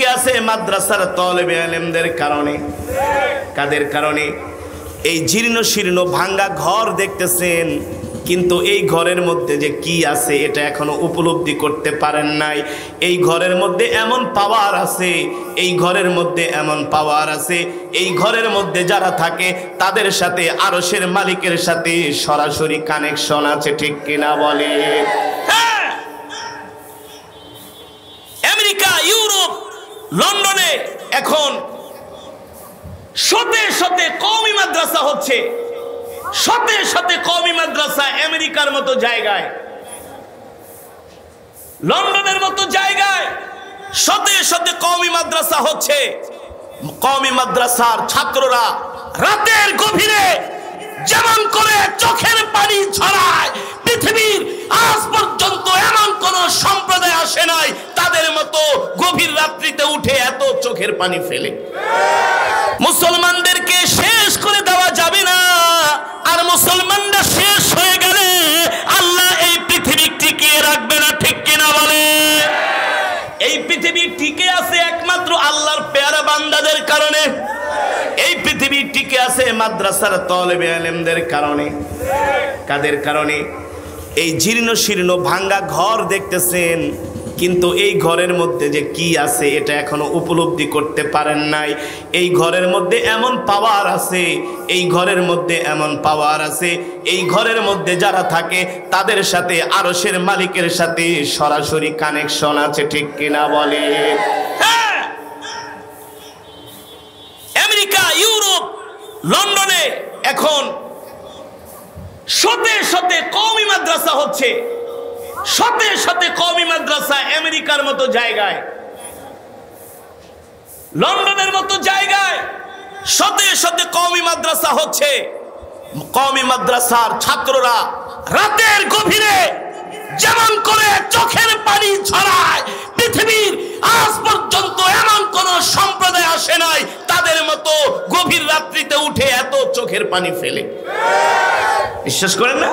টিকে আছে মাদ্রাসার তালেবে ইলমদের কারণে। কাদের কারণে? এই জীর্ণ শীর্ণ ভাঙ্গা ঘর দেখতেছেন, কিন্তু এই ঘরের মধ্যে যে কি আছে এটা এখনো উপলব্ধি করতে পারেন নাই। এই ঘরের মধ্যে এমন পাওয়ার আছে, এই ঘরের মধ্যে এমন পাওয়ার আছে, এই ঘরের মধ্যে যারা থাকে তাদের সাথে আরশের মালিকের সাথে সরাসরি কানেকশন আছে, ঠিক কিনা বলে? হ্যাঁ, আমেরিকা, ইউরোপ, লন্ডনে এখন শতে শতে কওমি মাদ্রাসা হচ্ছে, শতে শতে কওমি মাদ্রাসা আমেরিকার মতো জায়গায়, লন্ডনের মতো জায়গায় শতে শতে কওমি মাদ্রাসা হচ্ছে। কওমি মাদ্রাসার ছাত্ররা রাতের গভীরে যেমন করে চোখের পানি ছড়ায়, পৃথিবীর আজ পর্যন্ত এমন কোন সম্প্রদায় আসে নাই তাদের মতো গভীর রাত্রিতে উঠে এত চোখের পানি ফেলে। মুসলমানদেরকে শেষ করে দেওয়া যাবে না, আর মুসলমানরা শেষ হয়ে গেলে আল্লাহ এই পৃথিবী টিকিয়ে রাখবে না, ঠিক কিনা বলে? এই পৃথিবী টিকে আছে একমাত্র আল্লাহর পেয়ারা বান্দাদের কারণে। এই পৃথিবী টিকে আছে মাদ্রাসার তালেবে ইলমদের কারণে। কাদের কারণে? এই জীর্ণ শীর্ণ ভাঙ্গা ঘর দেখতেছেন, কিন্তু এই ঘরের মধ্যে যে কি আছে এটা এখনো উপলব্ধি করতে পারেন নাই। এই ঘরের মধ্যে এমন পাওয়ার আছে, এই ঘরের মধ্যে এমন পাওয়ার আছে, এই ঘরের মধ্যে যারা থাকে তাদের সাথে আরশের মালিকের সাথে সরাসরি কানেকশন আছে, ঠিক কিনা বলে? হ্যাঁ, আমেরিকা, ইউরোপ, লন্ডনে এখন শতে শতে কওমি মাদ্রাসা হচ্ছে, শতে শতে কওমি মাদ্রাসা আমেরিকার মতো জায়গায়, লন্ডনের মতো জায়গায় শতে শতে কওমি মাদ্রাসা হচ্ছে। কওমি মাদ্রাসার ছাত্ররা রাতের গভীরে যেমন করে চোখের পানি ছড়ায়, পৃথিবীর আজ পর্যন্ত এমন কোন সম্প্রদায় আসে নাই তাদের মতো গভীর রাত্রিতে উঠে এত চোখের পানি ফেলে। বিশ্বাস করেন না?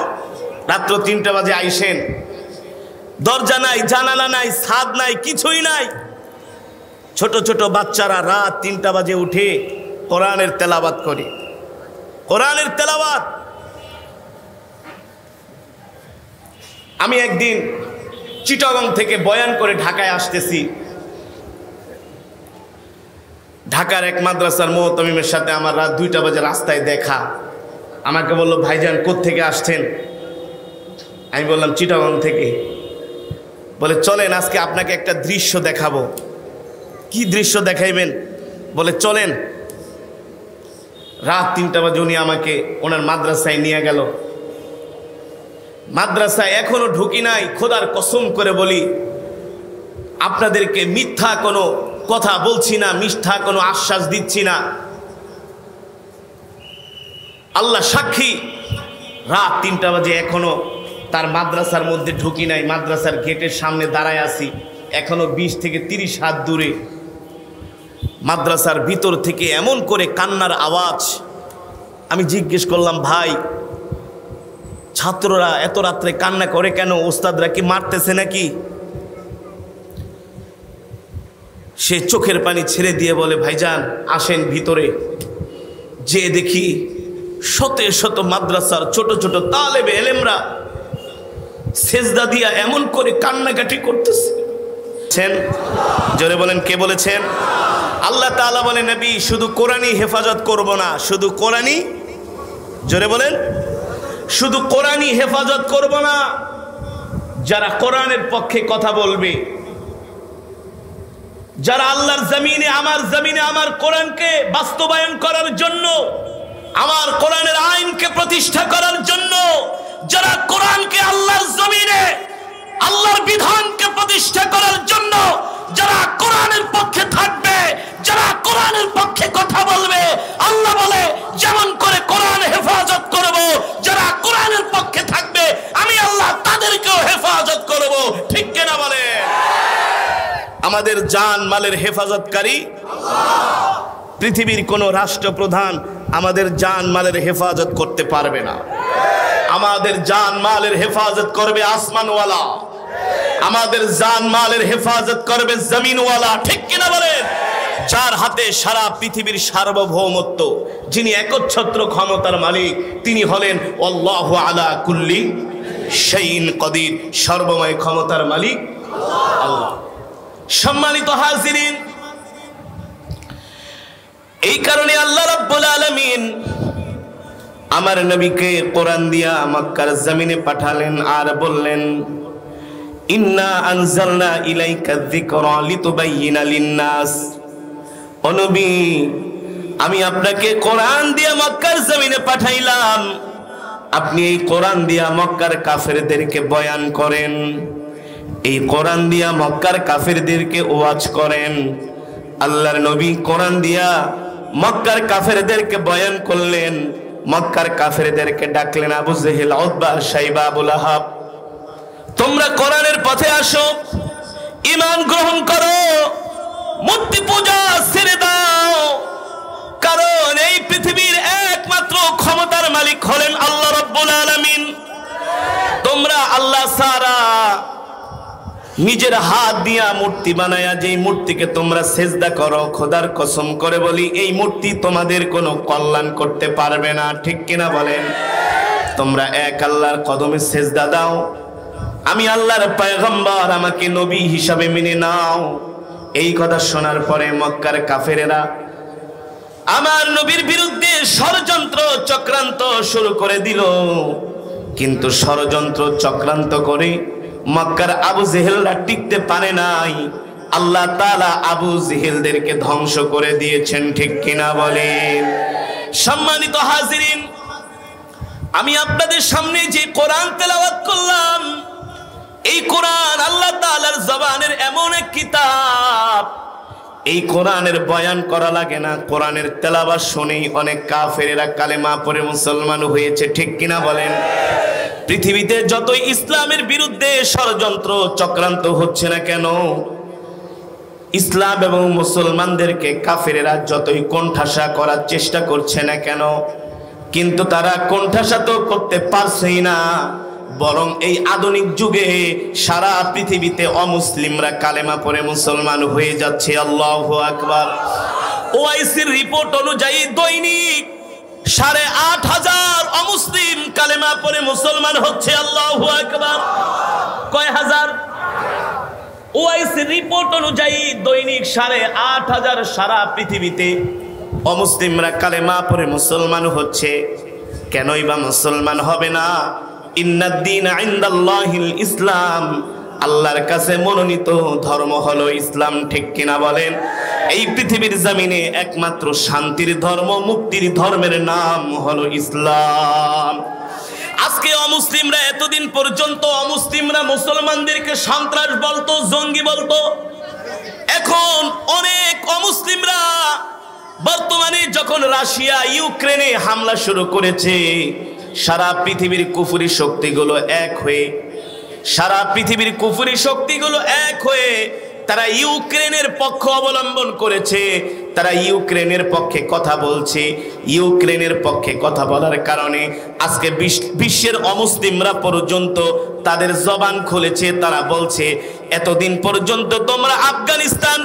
রাত্র 3টা বাজে আইসেন, দরজা নাই, জানালা নাই, ছাদ নাই, কিছুই নাই। ছোট ছোট বাচ্চারা রাত 3টা বাজে উঠে কোরআনের তেলাওয়াত করে, কোরআনের তেলাওয়াত। আমি একদিন চিটাগং থেকে বয়ান করে ঢাকায় আসতেছি, ঢাকার এক মাদ্রাসার মুহতামিমের সাথে আমার রাত 2টা বাজে রাস্তায় দেখা। আমাকে বলল, ভাইজান কোত্থেকে আসছেন? আমি বললাম চিটাগং থেকে। বলে, চলেন আজকে আপনাকে একটা দৃশ্য দেখাবো। কি দৃশ্য দেখাইবেন? বলে, চলেন। রাত 3টা বাজে উনি আমাকে ওনার মাদ্রাসায় নিয়ে গেল। মাদ্রাসায় এখনো ঢুকি নাই, খোদার কসম করে বলি আপনাদেরকে মিথ্যা কোনো কথা বলছি না, মিথ্যা কোনো আশ্বাস দিচ্ছি না, আল্লাহ সাক্ষী। রাত 3টা বাজে এখনো তার মাদ্রাসার মধ্যে ঢুকি নাই, মাদ্রাসার গেটের সামনে দাঁড়ায় আছি, এখনো 20 থেকে 30 হাত দূরে। মাদ্রাসার ভিতর থেকে এমন করে কান্নার আওয়াজ। আমি জিজ্ঞেস করলাম, ভাই ছাত্ররা এত রাত্রে কান্না করে কেন? ওস্তাদরা কি মারতেছে নাকি? সে চোখের পানি ছেড়ে দিয়ে বলে, ভাইজান আসেন ভিতরে। যে দেখি শত শত মাদ্রাসার ছোট ছোট তালেবে ইলমরা সেজদা দিয়া এমন করে কান্নাকাটি করতেছে। জোরে বলেন, কে বলেছেন? আল্লাহ তাআলা বলে, নবী শুধু কোরআনই হেফাজত করব না, শুধু কোরআনই, জোরে বলেন, শুধু কোরআনই হেফাজত করব না, যারা কোরআনের পক্ষে কথা বলবে, যারা আল্লাহর জমিনে আমার কোরআনকে বাস্তবায়ন করার জন্য, আমার কোরআনের আইনকে প্রতিষ্ঠা করার জন্য, যারা কোরআনকে আল্লাহর জমিনে আল্লাহর বিধানকে প্রতিষ্ঠা করার জন্য যারা কোরআনের পক্ষে থাকবে, যারা কোরআনের পক্ষে কথা বলবে, আল্লাহ বলে যেমন করে কোরআন হেফাজত করব, যারা কোরআনের পক্ষে থাকবে আমি আল্লাহ তাদেরকেও হেফাজত করব, ঠিক কিনা বলে? আমাদের জান মালের হেফাজতকারী আল্লাহ। পৃথিবীর কোন রাষ্ট্রপ্রধান আমাদের জান মালের হেফাজত করতে পারবে না। আমাদের জান মালের হেফাজত করবে আসমানওয়ালা, আমাদের জান মালের হেফাজত করবে জমিনওয়ালা, ঠিক কিনা বলেন? যার হাতে সারা পৃথিবীর সার্বভৌমত্ব, যিনি একচ্ছত্র ক্ষমতার মালিক, তিনি হলেন আল্লাহু আলা কুল্লি শাইইন কদির, সর্বময় ক্ষমতার মালিক আল্লাহ। সম্মানিত হাজিরিন, এই কারণে আল্লাহ রাব্বুল আলামিন আমার নবীকে কোরআন দিয়া মক্কার জমিনে পাঠালেন আর বললেন, ইন্না আনজালনা ইলাইকা যিকরা লিতুবাইয়িনা লিন-নাস। ও নবী, আমি আপনাকে কোরআন দিয়া মক্কার জমিনে পাঠাইলাম, আপনি এই কোরআন দিয়া মক্কার কাফেরদেরকে বয়ান করেন, এই কোরআন দিয়া মক্কার কাফেরদেরকে ওয়াজ করেন। আল্লাহর নবী কোরআন দিয়া মক্কার কাফেরদেরকে বয়ান করলেন, মক্কার কাফেরদেরকে ডাকলেন, আবু জেহেল, উতবা, শাইবা, আবু লাহাব, তোমরা কোরআনের পথে আসো, ঈমান গ্রহণ করো, মূর্তি পূজা ছেড়ে দাও, কারণ এই পৃথিবীর একমাত্র ক্ষমতার মালিক হলেন আল্লাহ রাব্বুল আলামিন। তোমরা আল্লাহ ছাড়া নিজের হাত দিয়া মূর্তি বানায়া যেই মূর্তিকে তোমরা সেজদা করো, খোদার কসম করে বলি, এই মূর্তি তোমাদের কোনো কল্যাণ করতে পারবে না, ঠিক কিনা বলেন? তোমরা এক আল্লাহর কদমে সেজদা দাও, আমি আল্লাহর পয়গম্বর, আমাকে নবী হিসাবে মেনে নাও। এই কথা শোনার পরে মক্কার কাফেরেরা আমার নবীর বিরুদ্ধে ষড়যন্ত্র চক্রান্ত শুরু করে দিল, কিন্তু ষড়যন্ত্র চক্রান্ত করে মক্কার আবু জেহেলরা টিকতে পারে নাই, আল্লাহ তাআলা আবু জেহেলদেরকে ধ্বংস করে দিয়েছেন, ঠিক কিনা বলেন? সম্মানিত হাজিরিন, আমি আপনাদের সামনে যে কোরআন তেলাওয়াত করলাম, এই কোরআন আল্লাহ তাআলার জবানের এমন এক কিতাব, এই কোরআনের বয়ান করা লাগে না, কোরআনের তেলাওয়াত শুনেই অনেক কাফেরেরা কালেমা পড়ে মুসলমান হয়েছে, ঠিক কিনা বলেন? পৃথিবীতে যতই ইসলামের বিরুদ্ধে ষড়যন্ত্র চক্রান্ত হচ্ছে না কেন, ইসলাম এবং মুসলমানদেরকে কাফেরেরা যতই কোণঠাসা করার চেষ্টা করছে না কেন, কিন্তু তারা কোণঠাসা তো করতে পারছেই না, বরং এই আধুনিক যুগে সারা পৃথিবীতে অমুসলিমরা কালেমা পড়ে মুসলমান হয়ে যাচ্ছে। আল্লাহু আকবার। ওআইসির রিপোর্ট অনুযায়ী দৈনিক 8,500 অমুসলিম কালেমা পড়ে মুসলমান হচ্ছে। আল্লাহু আকবার। কয় হাজার? ওআইসির রিপোর্ট অনুযায়ী দৈনিক 8,500 সারা পৃথিবীতে অমুসলিমরা কালেমা পড়ে মুসলমান হচ্ছে। কেনই বা মুসলমান হবে না? ইন্নাদ-দীনা ইনদাল্লাহিল ইসলাম, আল্লাহর কাছে মনোনীত ধর্ম হলো ইসলাম, ঠিক কিনা বলেন? এই পৃথিবীর জমিনে একমাত্র শান্তির ধর্ম, মুক্তির ধর্মের নাম হলো ইসলাম। আজকে অমুসলিমরা, এতদিন পর্যন্ত অমুসলিমরা মুসলমানদেরকে সন্ত্রাস বলতো, জঙ্গি বলতো। এখন অনেক অমুসলিমরা বর্তমানে যখন রাশিয়া ইউক্রেনে হামলা শুরু করেছে, সারা পৃথিবীর কুফরি শক্তিগুলো এক হয়ে, সারা পৃথিবীর কুফরি শক্তিগুলো এক হয়ে তারা ইউক্রেনের পক্ষ অবলম্বন করেছে। তারা ইউক্রেনের পক্ষে কথা বলছে। ইউক্রেনের পক্ষে কথা বলার কারণে আজকে বিশ্বের অমুসলিমরা পর্যন্ত তাদের জবান খুলেছে। তারা বলছে, এতদিন পর্যন্ত তোমরা আফগানিস্তান,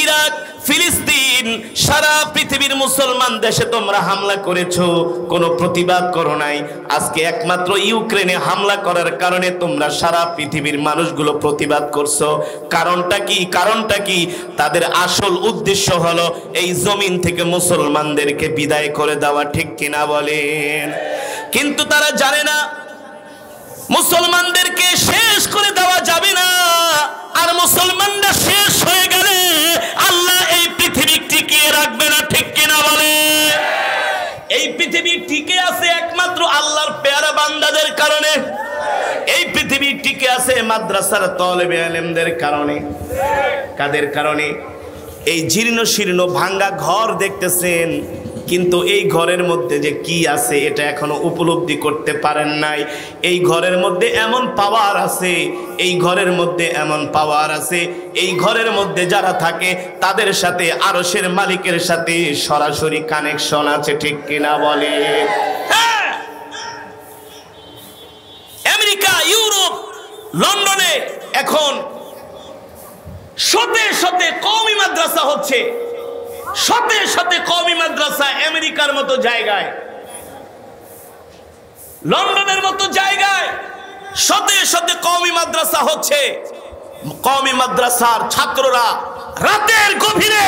ইরাক, ফিলিস্তিন, সারা পৃথিবীর মুসলমান দেশে তোমরা হামলা করেছো, কোনো প্রতিবাদ করো নাই। আজকে একমাত্র ইউক্রেনে হামলা করার কারণে তোমরা সারা পৃথিবীর মানুষগুলো প্রতিবাদ করছো। কারণটা কি? কারণটা কি? তাদের আসল উদ্দেশ্য হলো এই জমিন থেকে মুসলমানদেরকে বিদায় করে দেওয়া, ঠিক কিনা বলেন? কিন্তু তারা জানে না মুসলমানদেরকে শেষ করে দেওয়া যাবে না। আর মুসলমানরা শেষ হয়ে গেলে আল্লাহ এই পৃথিবী টিকিয়ে রাখবে না, ঠিক কিনা বলে? এই পৃথিবী টিকে আছে একমাত্র আল্লাহর পেয়ারা বান্দাদের কারণে। এই পৃথিবী টিকে আছে মাদ্রাসার তালেবে ইলমদের কারণে। কাদের কারণে? এই জীর্ণ শীর্ণ ভাঙ্গা ঘর দেখতেছেন, কিন্তু এই ঘরের মধ্যে যে কি আছে এটা এখনো উপলব্ধি করতে পারেন নাই। এই ঘরের মধ্যে এমন পাওয়ার আছে, এই ঘরের মধ্যে এমন পাওয়ার আছে, এই ঘরের মধ্যে যারা থাকে তাদের সাথে আরশের মালিকের সাথে সরাসরি কানেকশন আছে, ঠিক কিনা বলে? আমেরিকা, ইউরোপ, লন্ডনে এখন শতে শতে কওমি মাদ্রাসা হচ্ছে, শতে শতে কওমি মাদ্রাসা আমেরিকার মতো জায়গায়, লন্ডনের মতো জায়গায় শতে শতে কওমি মাদ্রাসা হচ্ছে। কওমি মাদ্রাসার ছাত্ররা রাতের গভীরে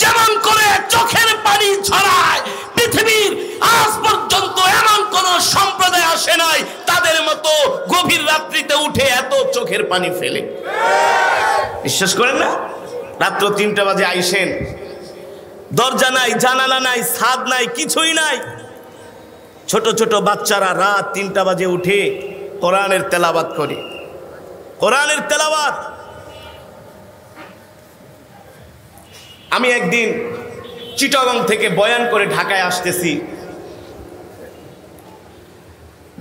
যেমন করে চোখের পানি ঝরায়, পৃথিবীর আজ পর্যন্ত এমন কোন সম্প্রদায় আসে নাই তাদের মতো গভীর রাত্রিতে উঠে এত চোখের পানি ফেলে। বিশ্বাস করেন না? রাত্র 3টা বাজে আইসেন, দরজা নাই, জানালা নাই, ছাদ নাই, কিছুই নাই। ছোট ছোট বাচ্চারা রাত 3টা বাজে উঠে কোরআনের তেলাওয়াত করে, কোরআনের তেলাওয়াত। আমি একদিন চিটাগং থেকে বয়ান করে ঢাকায় আসতেছি।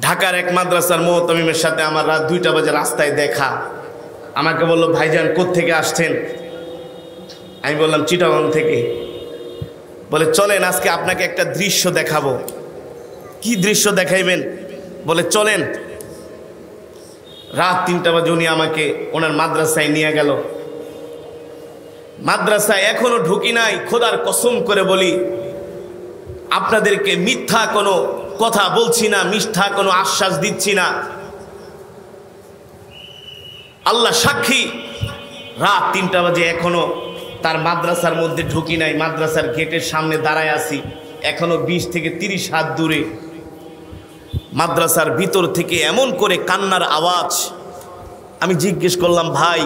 ঢাকার এক মাদ্রাসার মুহতামিমের সাথে আমার রাত 2টা বাজে রাস্তায় দেখা। আমাকে বলল, ভাইজান কোত্থেকে আসছেন? আমি বললাম চিটাগং থেকে। বলে চলেন আজকে আপনাকে একটা দৃশ্য দেখাবো। কি দৃশ্য দেখাইবেন? বলে চলেন। রাত 3টা বাজে উনি আমাকে ওনার মাদ্রাসায় নিয়ে গেল। মাদ্রাসায় এখনো ঢুকি নাই, খোদার কসম করে বলি আপনাদেরকে মিথ্যা কোনো কথা বলছি না, মিথ্যা কোনো আশ্বাস দিচ্ছি না, আল্লাহ সাক্ষী। রাত 3টা বাজে এখনো তার মাদ্রাসার মধ্যে ঢুকি নাই, মাদ্রাসার গেটের সামনে দাঁড়ায় আছি। এখনো 20 থেকে 30 হাত দূরে মাদ্রাসার ভিতর থেকে এমন করে কান্নার আওয়াজ। আমি জিজ্ঞেস করলাম, ভাই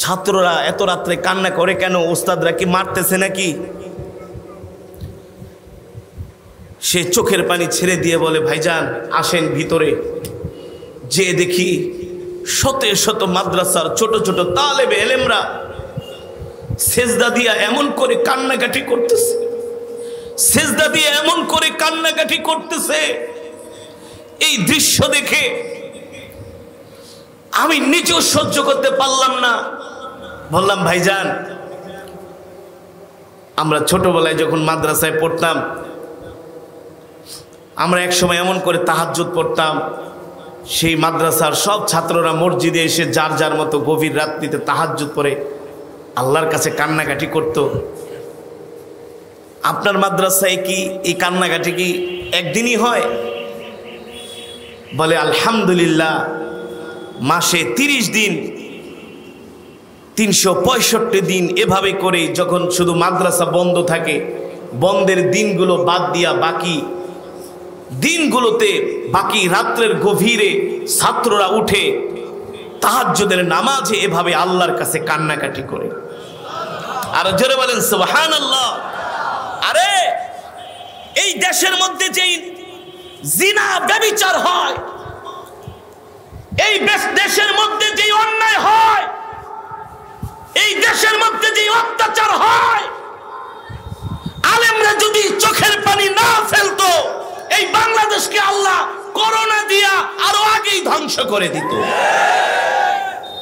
ছাত্ররা এত রাত্রে কান্না করে কেন? ওস্তাদরা কি মারতেছে নাকি? সে চোখের পানি ছেড়ে দিয়ে বলে, ভাইজান আসেন ভিতরে। যে দেখি শত শত মাদ্রাসার ছোট ছোট তালেবে এলেমরা সেজদা দিয়া এমন করে কান্নাকাটি করতেছে, সেজদা দিয়ে এমন করে কান্নাকাটি করতেছে। এই দৃশ্য দেখে আমি নিজেও সহ্য করতে পারলাম না। বললাম, ভাইজান আমরা ছোটবেলায় যখন মাদ্রাসায় পড়তাম, আমরা এক সময় এমন করে তাহাজ্জুদ পড়তাম। সেই মাদ্রাসার সব ছাত্ররা মসজিদে এসে যার যার মতো গভীর রাত্রিতে তাহাজ্জুদ পড়ে আল্লাহর কাছে কান্নাকাটি করত। আপনার মাদ্রাসায় কি এই কান্নাকাটি কি একদিনই হয়? বলে আলহামদুলিল্লাহ, মাসে 30 দিন 365 দিন এভাবে করে যখন শুধু মাদ্রাসা বন্ধ থাকে, বন্ধের দিনগুলো বাদ দিয়া বাকি দিনগুলোতে, বাকি রাত্রের গভীরে ছাত্ররা উঠে তাহাজ্জুদের নামাজে এভাবে আল্লাহর কাছে কান্নাকাটি করে। আর জোরে বলেন সুবহানাল্লাহ। আরে এই দেশের মধ্যে যেই জিনা ব্যভিচার হয়, এই দেশের মধ্যে যেই অন্যায় হয়, এই দেশের মধ্যে যেই অত্যাচার হয়, আলেমরা যদি চোখের পানি না ফেলতো, এই বাংলাদেশকে আল্লাহ করোনা দিয়া আরো আগেই ধ্বংস করে দিত।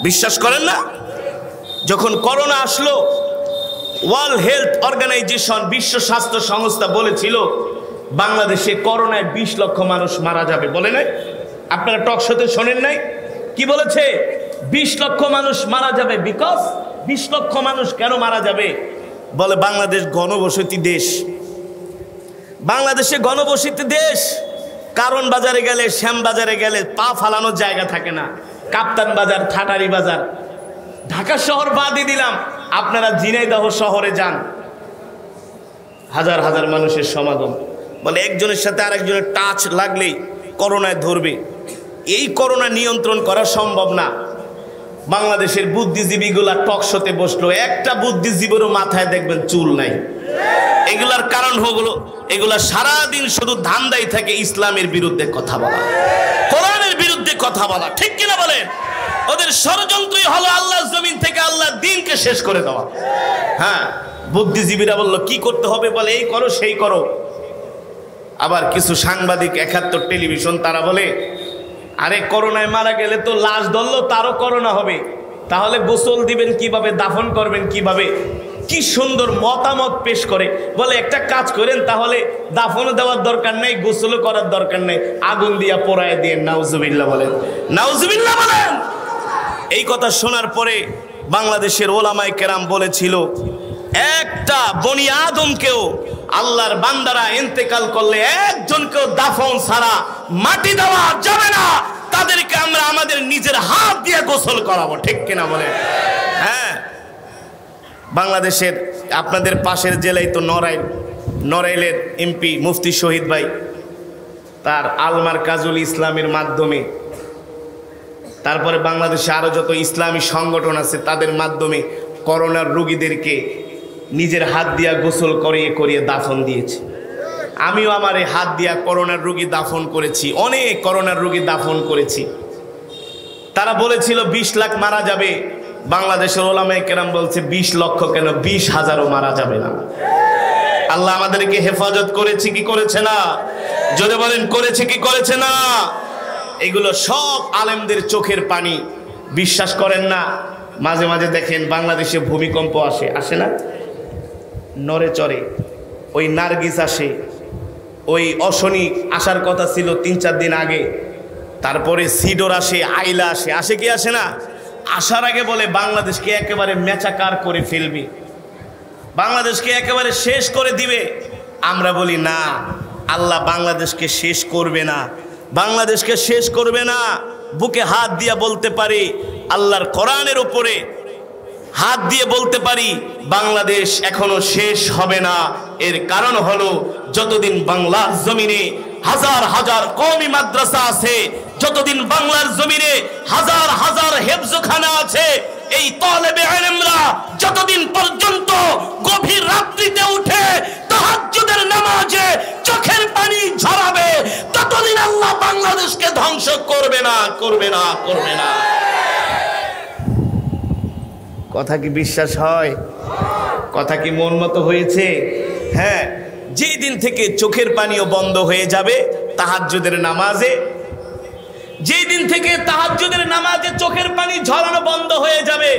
বিশ্বাস করেন না? যখন করোনা আসলো, ওয়ার্ল্ড হেলথ অর্গানাইজেশন, বিশ্ব স্বাস্থ্য সংস্থা বলেছিল বাংলাদেশে করোনায় 20 লক্ষ মানুষ মারা যাবে। বলে নাই? আপনারা টক শোতে শোনেন নাই? কি বলেছে? 20 লক্ষ মানুষ মারা যাবে। বিকজ 20 লক্ষ মানুষ কেন মারা যাবে? বলে বাংলাদেশ ঘনবসতি দেশ, বাংলাদেশে ঘনবসতি দেশ। কারণ বাজারে গেলে, শ্যাম বাজারে গেলে পা ফালানোর জায়গা থাকে না। কাপ্তান বাজার, ঠাটারি বাজার, ঢাকা শহর বাদই দিলাম, আপনারা ঝিনাইদহ শহরে যান, হাজার হাজার মানুষের সমাগম। বলে একজনের সাথে আরেকজনের টাচ লাগলেই করোনায় ধরবে। এই করোনা নিয়ন্ত্রণ করা সম্ভব না। বাংলাদেশের বুদ্ধিজীবীগুলা টক শোতে বসলো, একটা বুদ্ধিজীবীরও মাথায় দেখবেন চুল নাই। এগুলার কারণ হলো এগুলা সারাদিন শুধু ধান্দাই থাকে ইসলামের বিরুদ্ধে কথা বলা, কোরআনের বিরুদ্ধে কথা বলা। ঠিক কিনা বলেন? ওদের ষড়যন্ত্রই হলো আল্লাহর জমিন থেকে আল্লাহর দ্বীনকে শেষ করে দেওয়া। হ্যাঁ, বুদ্ধিজীবীরা বলল কি করতে হবে? বলে এই করো, সেই করো। আবার কিছু সাংবাদিক 71 টেলিভিশন, তারা বলে আরে করোনায় মারা গেলে তো লাশ ধরলো তারও করোনা হবে, তাহলে গোসল দিবেন কিভাবে, দাফন করবেন কিভাবে? কি সুন্দর মতামত পেশ করে। বলে একটা কাজ করেন, তাহলে দাফনও দেওয়ার দরকার নেই, গোসলও করার দরকার নেই, আগুন দিয়া পোড়ায় দিয়ে। নাউজুবিল্লাহ বলেন, নাউজুবিল্লাহ বলেন। এই কথা শোনার পরে বাংলাদেশের ওলামায়ে কেরাম বলেছিল, একটা বনি আদমকেও আল্লাহর বান্দারা ইন্তেকাল করলে একজনকেও দাফন ছাড়া মাটি দেওয়া যাবে না, তাদেরকে আমরা আমাদের নিজের হাত দিয়ে গোসল করাবো। ঠিক কিনা বলে? হ্যাঁ, বাংলাদেশের আপনাদের পাশের জেলায় তো নড়াইলের এমপি মুফতি শহীদ ভাই তার আলমার কাজুল ইসলামের মাধ্যমে, তারপরে বাংলাদেশে আরো যত ইসলামী সংগঠন আছে তাদের মাধ্যমে করোনার রোগীদেরকে নিজের হাত দিয়া গোসল করিয়ে দাফন দিয়েছে। আমিও আমার এই হাত দিয়া করোনার রোগী দাফন করেছি, অনেক করোনার রোগী দাফন করেছি। তারা বলেছিল 20 লাখ মারা যাবে, বাংলাদেশের ওলামায়ে কেরাম বলছে 20 লক্ষ কেন, 20,000ও মারা যাবে না। আল্লাহ আমাদেরকে হেফাজত করেছে কি করেছে না? যদি বলেন করেছে কি করেছে না? এগুলো সব আলেমদের চোখের পানি। বিশ্বাস করেন না, মাঝে মাঝে দেখেন বাংলাদেশে ভূমিকম্প আসে না? নড়ে চড়ে ওই নার্গিস আসে, ওই অশনি আসার কথা ছিল 3-4 দিন আগে, তারপরে সিডর আসে, আইলা আসে কি আসে না? আসার আগে বলে বাংলাদেশকে একেবারে মেচাকার করে ফেলবে, বাংলাদেশকে একেবারে শেষ করে দিবে। আমরা বলি না, আল্লাহ বাংলাদেশকে শেষ করবে না, বাংলাদেশকে শেষ করবে না। বুকে হাত দিয়ে বলতে পারি, আল্লাহর কোরআনের উপরে হাত দিয়ে বলতে পারি, বাংলাদেশ এখনো শেষ হবে না। এর কারণ হলো, যতদিন বাংলার জমিনে হাজার হাজার কওমি মাদ্রাসা আছে, যতদিন বাংলার জমিনে হাজার হাজার হেফজখানা আছে, এই তালেবে ইলমরা যতদিন পর্যন্ত গভীর রাত্রিতে উঠে তাহাজ্জুদের নামাজে চোখের পানি ঝরাবে, ততদিন আল্লাহ বাংলাদেশকে ধ্বংস করবে না। কথা কি বিশ্বাস হয়? কথা কি মন মতো হয়েছে? হ্যাঁ, যেই দিন থেকে চোখের পানিও বন্ধ হয়ে যাবে তাহাজ্জুদের নামাজে, যেই দিন থেকে তাহাজ্জুদের নামাজে চোখের পানি ঝরানো বন্ধ হয়ে যাবে,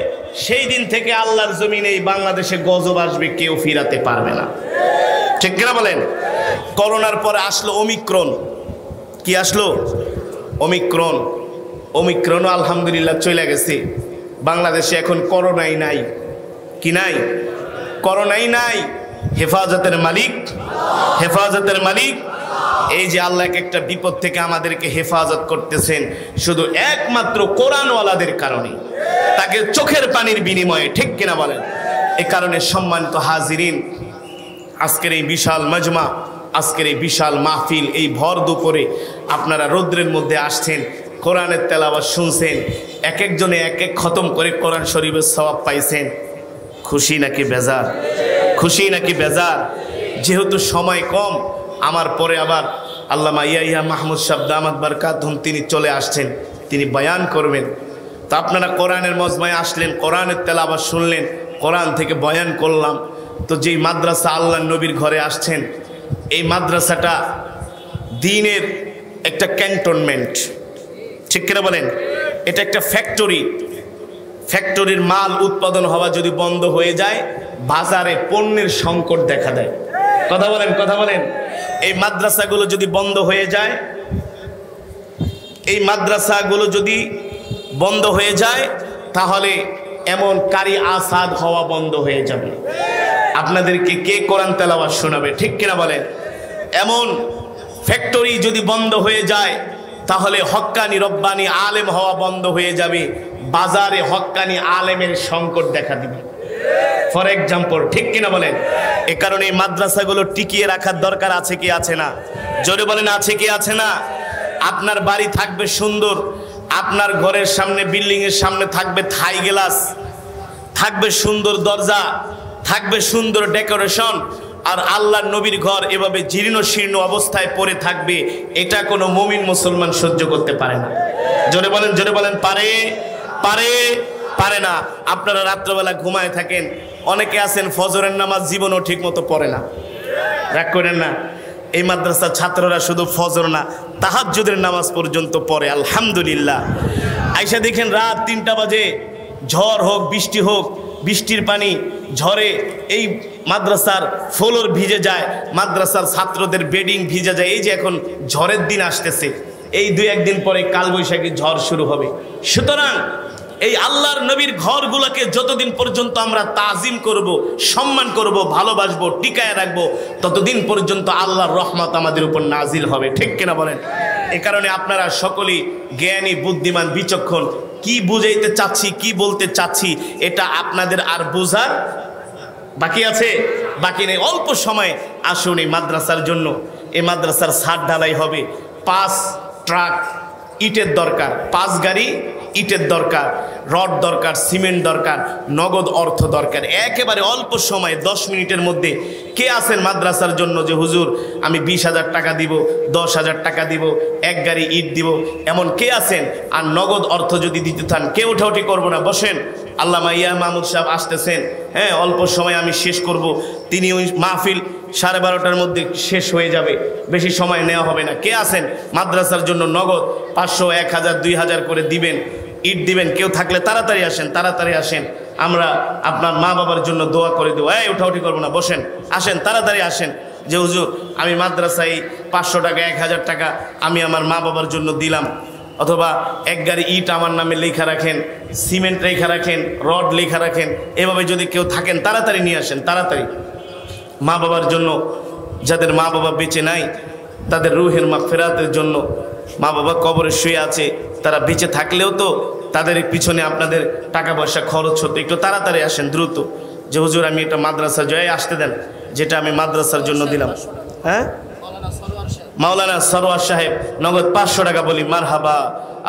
সেই দিন থেকে আল্লাহর জমিনে এই বাংলাদেশে গজব আসবে, কেউ ফিরাতে পারবে না। ঠিক কিনা বলেন? করোনার পরে আসলো ওমিক্রন। কি আসলো? ওমিক্রনও আলহামদুলিল্লাহ চলে গেছে। বাংলাদেশে এখন করোনাই নাই। কি নাই? করোনাই নাই। হেফাজতের মালিক এই যে আল্লাহ একটা বিপদ থেকে আমাদেরকে হেফাজত করতেছেন শুধু একমাত্র কোরআনওয়ালাদের কারণে, তাকে চোখের পানির বিনিময়ে। ঠিক কিনা বলেন? এ কারণে সম্মানিত হাজিরিন, আজকের এই বিশাল মাজমা, আজকের এই বিশাল মাহফিল, এই ভর দুপুরে আপনারা রৌদ্রের মধ্যে আসছেন, কোরআনের তেলাওয়াত শুনছেন, এক একজনে এক এক খতম করে কোরআন শরীফের সওয়াব পাইছেন। খুশি নাকি বেজার? খুশি নাকি বেজার? যেহেতু সময় কম, আমার পরে আবার আল্লামা ইয়াহিয়া মাহমুদ সাহেব দামাত বারকাতুহুম তিনি চলে আসছেন, তিনি বয়ান করবেন। তো আপনারা কোরআনের মজমায় আসলেন, কোরআনের তেলাওয়াত শুনলেন, কোরআন থেকে বয়ান করলাম। তো যেই মাদ্রাসা আল্লাহর নবীর ঘরে আসছেন, এই মাদ্রাসাটা দ্বীনের একটা ক্যান্টনমেন্ট। ঠিক কিনা বলেন? এটা একটা ফ্যাক্টরির মাল উৎপাদন হওয়া যদি বন্ধ হয়ে যায়, বাজারে পণ্যের সংকট দেখা দেয়। কথা বলেন। এই মাদ্রাসাগুলো যদি বন্ধ হয়ে যায়, তাহলে এমন কারি আসাদ হওয়া বন্ধ হয়ে যাবে। আপনাদেরকে কে কোরআন তেলাওয়াত শোনাবে? ঠিক কিনা বলেন? এমন ফ্যাক্টরি যদি বন্ধ হয়ে যায়, তাহলে হক্কানি রব্বানি আলেম হওয়া বন্ধ হয়ে যাবে, বাজারে হক্কানি আলেমের সংকট দেখা দিবে। ফর এক্সাম্পল, ঠিক কিনা বলেন? এ কারণে এই মাদ্রাসাগুলো টিকিয়ে রাখার দরকার আছে কি আছে না? জোরে বলেন, আছে কি আছে না? আপনার বাড়ি থাকবে সুন্দর, আপনার ঘরের সামনে, বিল্ডিং এর সামনে থাকবে থাই গ্লাস, থাকবে সুন্দর দরজা, থাকবে সুন্দর ডেকোরেশন, আর আল্লাহর নবীর ঘর এভাবে জীর্ণ শীর্ণ অবস্থায় পড়ে থাকবে, এটা কোনো মুমিন মুসলমান সহ্য করতে পারে না। জোরে বলেন, পারে না। আপনারা রাত্রবেলা ঘুমায় থাকেন, অনেকে আছেন ফজরের নামাজ জীবনও ঠিক মতো পড়ে না। রাগ করেন না, এই মাদ্রাসার ছাত্ররা শুধু ফজর না, তাহাজ্জুদের নামাজ পর্যন্ত পড়ে। আলহামদুলিল্লাহ। আইসা দেখেন রাত 3টা বাজে, ঝড় হোক বৃষ্টি হোক, বৃষ্টির পানি ঝড়ে এই মাদ্রাসার ফ্লোর ভিজে যায়, মাদ্রাসার ছাত্রদের বেডিং ভিজে যায়। এই যে এখন ঝড়ের দিন আসতেছে, এই 2-1 দিন পরে কালবৈশাখী ঝড় শুরু হবে। সুতরাং এই আল্লাহর নবীর ঘরগুলোকে যতদিন পর্যন্ত আমরা তাজিম করব, সম্মান করব, ভালোবাসবো, টিকায় রাখবো, ততদিন পর্যন্ত আল্লাহর রহমত আমাদের উপর নাজিল হবে। ঠিক কিনা বলেন? এই কারণে আপনারা সকলেই জ্ঞানী, বুদ্ধিমান, বিচক্ষণ। কি বুঝাইতে চাচ্ছি, কি বলতে চাচ্ছি, এটা আপনাদের আর বোঝার বাকি আছে? বাকি নেই। অল্প সময় আসুন এই মাদ্রাসার জন্য। এই মাদ্রাসার ছাদ ঢালাই হবে, 5 ট্রাক ইটের দরকার, 5 গাড়ি ইটের দরকার, রড দরকার, সিমেন্ট দরকার, নগদ অর্থ দরকার। একেবারে অল্প সময় 10 মিনিটের মধ্যে কে আছেন মাদ্রাসার জন্য যে হুজুর আমি 20,000 টাকা দিব, 10,000 টাকা দিব, 1 গাড়ি ইট দিব, এমন কে আছেন? আর নগদ অর্থ যদি দিতে চান, কে উঠাউঠি করবো না, বসেন। আল্লামা ইয়া মাহমুদ সাহেব আসতেছেন, হ্যাঁ, অল্প সময় আমি শেষ করব। তিনি ওই মাহফিল 12:30টার মধ্যে শেষ হয়ে যাবে, বেশি সময় নেওয়া হবে না। কে আছেন মাদ্রাসার জন্য নগদ 500, 1000, 2000 করে দিবেন, ইট দিবেন? কেউ থাকলে তাড়াতাড়ি আসেন, তাড়াতাড়ি আসেন। আমরা আপনার মা বাবার জন্য দোয়া করে দেবো। এই উঠাউঠি করবো না, বসেন, আসেন, তাড়াতাড়ি আসেন। যে হুজুর আমি মাদ্রাসায় 500 টাকা, 1000 টাকা আমি আমার মা বাবার জন্য দিলাম, অথবা 1 গাড়ি ইট আমার নামে লেখা রাখেন, সিমেন্ট লেখা রাখেন, রড লেখা রাখেন। এভাবে যদি কেউ থাকেন তাড়াতাড়ি নিয়ে আসেন, তাড়াতাড়ি। মা বাবার জন্য, যাদের মা বাবা বেঁচে নাই তাদের রুহের মাগফিরাতের জন্য। মা বাবা কবরে শুয়ে আছে, তারা বেঁচে থাকলেও তো তাদের পিছনে আপনাদের টাকা পয়সা খরচ হতো। একটু তাড়াতাড়ি আসেন, দ্রুত। যে হুজুর আমি এটা মাদ্রাসা জয় আসতে দেন, যেটা আমি মাদ্রাসার জন্য দিলাম। হ্যাঁ, মাওলানা সরোয়ার সাহেব নগদ 500 টাকা বলি মারহাবা।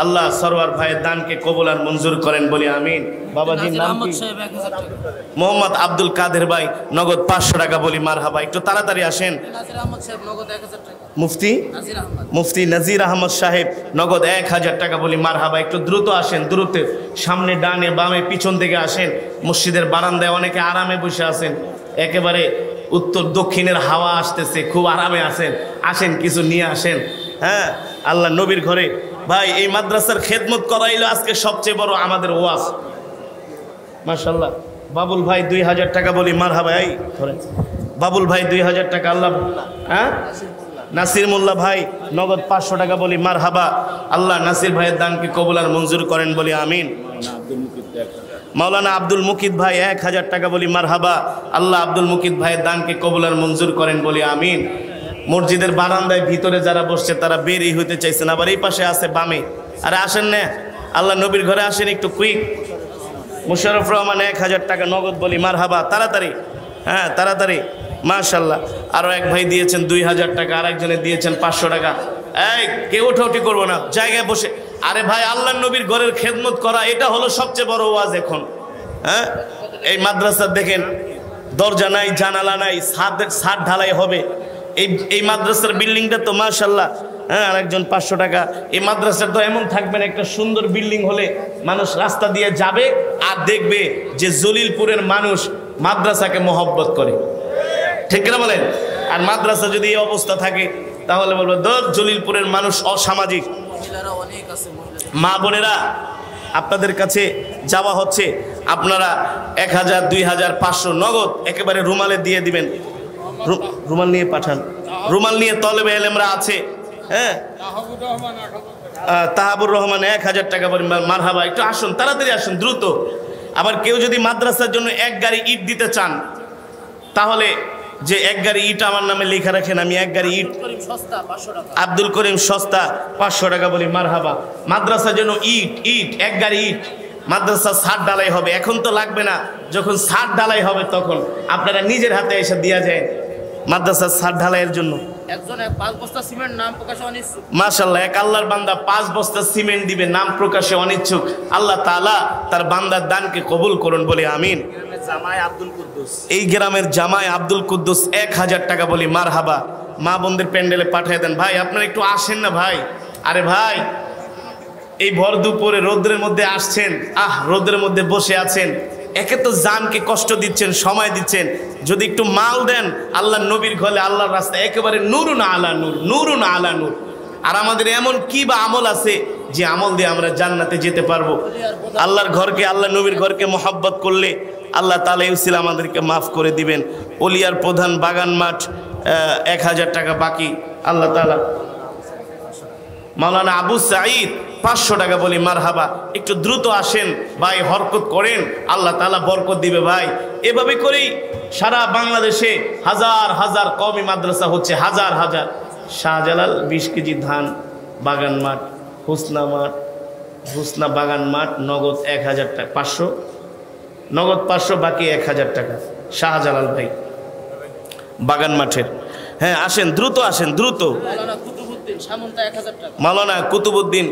আল্লাহ সরোয়ার ভাইয়ের দানকে কবুল আর মঞ্জুর করেন, বলি আমিন। বাবাজির নাম কি? মোহাম্মদ আব্দুল কাদের ভাই নগদ 500 টাকা বলি মারহাবা। একটু তাড়াতাড়ি আসেন। মুফতি নাজির আহমদ সাহেব নগদ 1000 টাকা বলি মারহাবা। একটু দ্রুত আসেন, দ্রুত। সামনে, ডানে, বামে, পিছন থেকে আসেন। মসজিদের বারান্দায় অনেকে আরামে বসে আছেন, একেবারে উত্তর দক্ষিণের হাওয়া আসতেছে, খুব আরামে আছেন। আসেন, কিছু নিয়ে আসেন। হ্যাঁ, আল্লাহ নবীর ঘরে ভাই এই মাদ্রাসার খেদমত করাইলো আজকে সবচেয়ে বড় আমাদের ওয়াজ। মাশাআল্লাহ। বাবুল ভাই 2000 টাকা বলি মারহাবা। এই ধরেন বাবুল ভাই 2000 টাকা। আল্লাহ, হ্যাঁ, নাসির মোল্লা ভাই নগদ 500 টাকা বলি মারহাবা। আল্লাহ নাসির ভাইয়ের দানকে কবুল আর মঞ্জুর করেন, বলি আমিন। মাওলানা আব্দুল মুকিদ ভাই 1000 টাকা বলি মারহাবা। আল্লাহ আব্দুল মুকিদ ভাইয়ের দানকে কবুল আর মঞ্জুর করেন, বলি আমিন। মসজিদের বারান্দায় ভিতরে যারা বসছে তারা বেরিয়ে হইতে চাইছেন, আবার এই পাশে আছে বামে। আরে আসেন না, আল্লাহ নবীর ঘরে আসেন, একটু কুইক। মুশারফ রহমান 1000 টাকা নগদ বলি মারহাবা। তাড়াতাড়ি, হ্যাঁ, তাড়াতাড়ি। মাশাল্লাহ। আরও এক ভাই দিয়েছেন 2000 টাকা, আরেকজনে দিয়েছেন 500 টাকা। এই কেউ ওঠাউঠি করবো না, জায়গায় বসে। আরে ভাই, আল্লাহ নবীর ঘরের খেদমত করা এটা হলো সবচেয়ে বড় ওয়াজ এখন। হ্যাঁ, এই মাদ্রাসা দেখেন, দরজা নাই, জানালা নাই, ছাদ ঢালাই হবে। এই মাদ্রাসার বিল্ডিংটা তো মাশাল্লাহ। হ্যাঁ, আরেকজন 500 টাকা। এই মাদ্রাসার তো এমন থাকবেন, একটা সুন্দর বিল্ডিং হলে মানুষ রাস্তা দিয়ে যাবে আর দেখবে যে জলিলপুরের মানুষ মাদ্রাসাকে মহব্বত করে। ঠিক না বলেন? আর মাদ্রাসা যদি এই অবস্থা থাকে তাহলে বলবো জলিলপুরের মানুষ অসামাজিক। মা বোনেরা, আপনাদের কাছে যাওয়া হচ্ছে, আপনারা 1000, 2000, 500 নগদ একেবারে রুমালে দিয়ে দিবেন। রুমাল নিয়ে পাঠান, রুমাল নিয়ে তলেবে এলেমরা আছে। হ্যাঁ, তাহাবুর রহমান 1000 টাকা বলি মারহাবা। একটু আসুন, তাড়াতাড়ি আসুন, দ্রুত। আবার কেউ যদি মাদ্রাসার জন্য 1 গাড়ি ইট দিতে চান, তাহলে যে 1 গাড়ি ইট আমার নামে লেখা রাখেন, আমি 1 গাড়ি ইট। আব্দুল করিম সস্তা 500 টাকা বলি মারহাবা। মাদ্রাসার জন্য ইট 1 গাড়ি ইট। মাদ্রাসা ছাদ ঢালাই হবে, এখন তো লাগবে না, যখন ছাদ ঢালাই হবে তখন আপনারা নিজের হাতে এসে দিয়া যায় মাদ্রাসার ছাদ ঢালাইয়ের জন্য। মাশাআল্লাহ, এক আল্লাহর বান্দা 5 বস্তা সিমেন্ট দিবে, নাম প্রকাশে অনিচ্ছুক। আল্লাহ তাআলা তার বান্দার দানকে কবুল করুন, বলি আমিন। এই গ্রামের জামাই আব্দুল কুদ্দুস 1000 টাকা বলি মারহাবা। মা বোনদের প্যান্ডেলে পাঠিয়ে দেন। ভাই আপনারা একটু আসেন না ভাই। আরে ভাই, এই ভর দুপুরে রোদ্রের মধ্যে আসছেন, রোদ্রের মধ্যে বসে আছেন, একে তো জানকে কষ্ট দিচ্ছেন, সময় দিচ্ছেন। যদি একটু মাল দেন আল্লাহ নবীর ঘরে, আল্লাহর রাস্তায়, একেবারে নূরুন আলা নূর, নূরুন আলা নূর। আর আমাদের এমন কি বা আমল আছে যে আমল দিয়ে আমরা জান্নাতে যেতে পারবো? আল্লাহর ঘরকে, আল্লাহ নবীর ঘরকে মহব্বত করলে আল্লাহ তাআলা ইউসিল আমাদেরকে মাফ করে দিবেন। ওলিয়ার প্রধান বাগান মাঠ 1000 টাকা বাকি। আল্লাহ তাআলা। মাওলানা আবু সাঈদ 500 টাকা বলি মারহাবা। একটু দ্রুত আসেন ভাই, হরকত করেন, আল্লাহ তাআলা বরকত দিবে ভাই। এভাবে করেই সারা বাংলাদেশে হাজার হাজার কওমি মাদ্রাসা হচ্ছে, হাজার হাজার। শাহজালাল 20 কেজি ধান, বাগান মাঠ, হুসনা বাগান মাঠ, নগদ 1000 টাকা, 500 নগদ 500, বাকি 1000 টাকা। শাহজালাল ভাই বাগান মাঠের। হ্যাঁ আসেন, দ্রুত আসেন, দ্রুত। মাওলানা কুতুবউদ্দিন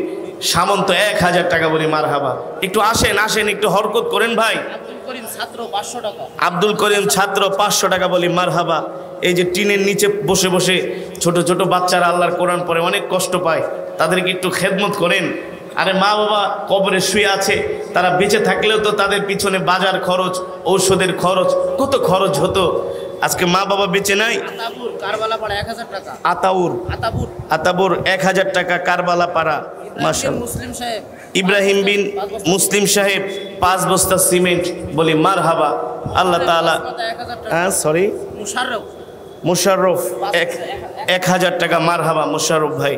সামন্ত 1000 টাকা বলি মারহাবা। একটু আসেন, আসেন, একটু হরকত করেন ভাই। আব্দুল করিম ছাত্র 500 টাকা বলি মারহাবা। এই যে টিনের নিচে বসে বসে ছোট ছোট বাচ্চারা আল্লাহর কোরআন পড়ে, অনেক কষ্ট পায়, তাদেরকে একটু খেদমত করেন। আরে মা বাবা কবরে শুয়ে আছে, তারা বেঁচে থাকলেও তো তাদের পিছনে বাজার খরচ, ঔষধের খরচ, কত খরচ হতো। আজকে মা বাবা বেঁচে নাই। আতাবুর 1000 টাকা, কারবালা পাড়া। মাশাআল্লাহ। ইব্রাহিম বিন মুসলিম সাহেব 5 বস্তা সিমেন্ট বলি মারহাবা। আল্লাহ তাআলা। হ্যাঁ সরি, মুশাররফ 1000 টাকা মারহাবা মুশাররফ ভাই।